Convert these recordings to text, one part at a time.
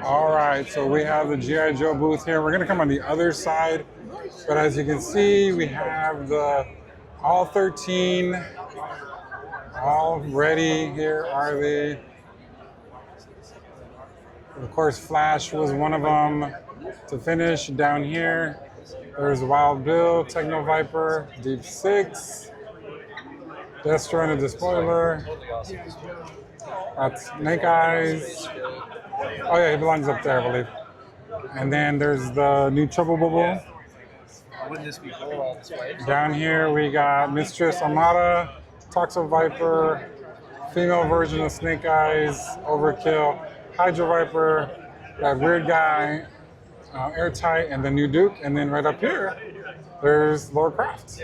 All right, so we have the G.I. Joe booth here. We're gonna come on the other side, but as you can see, we have the all 13 all ready. Here are they. Of course, Flash was one of them to finish. Down here, there's Wild Bill, Techno Viper, Deep Six, Destro and the Despoiler. That's Snake Eyes. Oh yeah, he belongs up there, I believe. And then there's the new Trouble Bubble. Down here we got Mistress Armada, Toxo Viper, female version of Snake Eyes, Overkill, Hydro Viper, that weird guy, Airtight, and the new Duke. And then right up here, there's Lord Craft.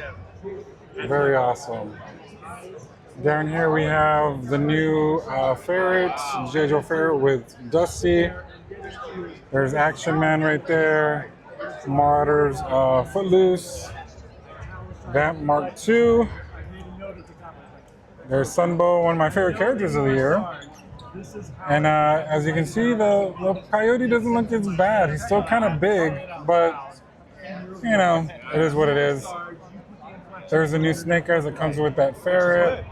Very awesome. Down here we have the new Ferret, Gi Joe Ferret with Dusty. There's Action Man right there. Marauders, Footloose. Vamp Mark II. There's Sunbow, one of my favorite characters of the year. And as you can see, the Coyote doesn't look as bad. He's still kind of big, but you know, it is what it is. There's a new Snake Eyes that comes with that Ferret.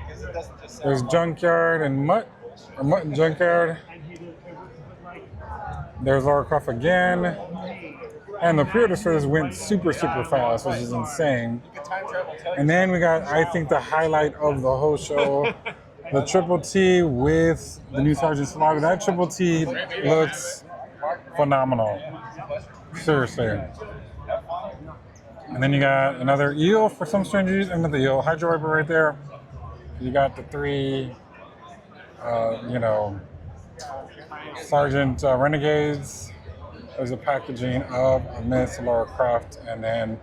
There's Junkyard and Mutt and Junkyard. There's Lara Croft again. And the pre-orders for this went super fast, which is insane. And then we got, I think, the highlight of the whole show, the Triple T with the new Sergeant Slaughter. That Triple T looks phenomenal. Seriously. And then you got another Eel for some strange reason. Another Eel, Hydro Viper right there. You got the three, Sergeant Renegades. There's a packaging of Miss Lara Croft, and then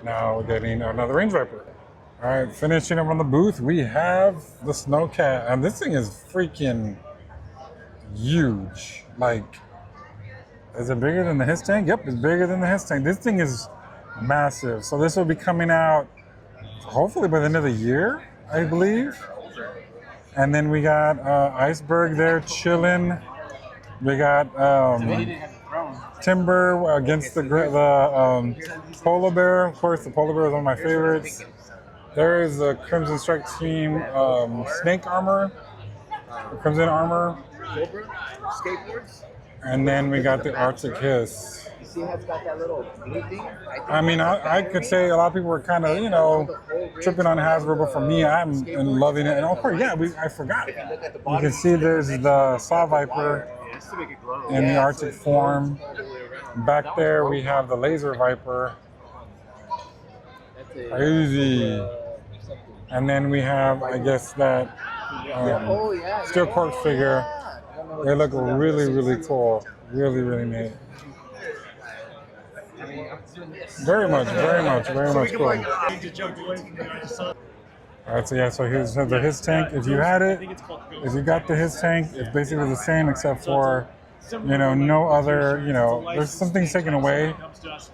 now we're getting another Range Viper. All right, finishing up on the booth, we have the Snowcat, and this thing is freaking huge. Like, is it bigger than the His Tank? Yep, it's bigger than the His Tank. This thing is massive. So this will be coming out hopefully by the end of the year, I believe. And then we got Iceberg there chilling. We got Timber against the Polar Bear. Of course, the Polar Bear is one of my favorites. There is the Crimson Strike Team Snake Armor, Crimson Armor. Skateboards. And then we got the Arctic Hiss. You see how it's got that little blue thing? I mean, I could say a lot of people were kind of, tripping on Hasbro, but for me, I'm loving it. And of course, I forgot. You can see there's the Saw Viper in the Arctic form. Back there, we have the Laser Viper. Crazy. And then we have, I guess, that Steel Corpse figure. They look really cool. Really neat. Very much cool. Alright, so here's the His Tank. If you had it, if you got the His Tank, it's basically the same except for, no other, there's some things taken away,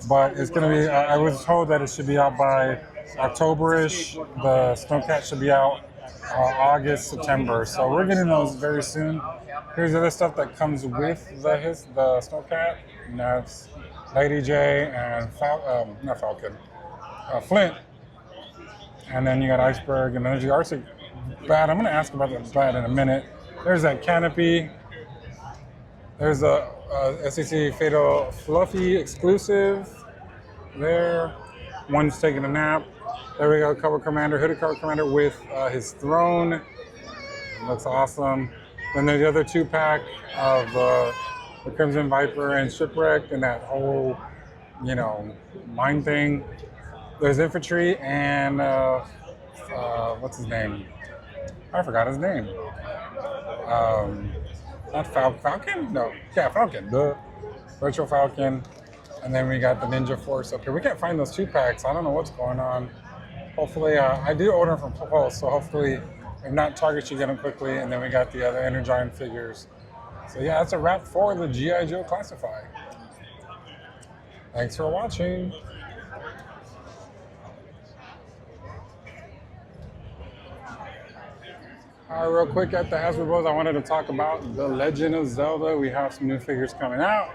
but it's going to be, I was told that it should be out by October-ish. The Snowcat should be out August, September. So we're getting those very soon. Here's the other stuff that comes with the Snowcat. And that's Lady J and Flint. And then you got Iceberg and Energy Arctic Bat. I'm going to ask about the bat in a minute. There's that Canopy. There's a SDCC Fatal Fluffy exclusive there. One's taking a nap. There we go, Cover Commander, Hooded Cover Commander with his throne. Looks awesome. Then there's the other 2-pack of the Crimson Viper and Shipwrecked and that whole, mine thing. There's Infantry and, what's his name? I forgot his name. Not Falcon? No. Yeah, Falcon. The Retro Falcon. And then we got the Ninja Force up here. We can't find those 2-packs. I don't know what's going on. Hopefully, I do order them from Pulse, so hopefully, if not, Target should get them quickly. And then we got the other Energine figures. So yeah, that's a wrap for the G.I. Joe Classified. Thanks for watching. All right, real quick at the Hasbro Buzz, I wanted to talk about The Legend of Zelda. We have some new figures coming out.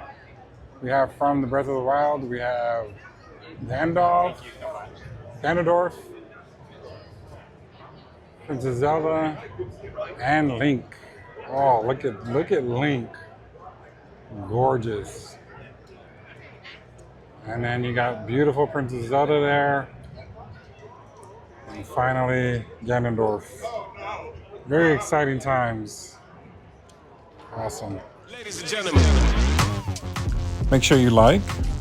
We have from the Breath of the Wild, we have Ganondorf, Princess Zelda, and Link. Oh, look at Link. Gorgeous. And then you got beautiful Princess Zelda there. And finally, Ganondorf. Very exciting times. Awesome. Ladies and gentlemen. Make sure you like,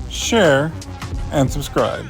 share, and subscribe.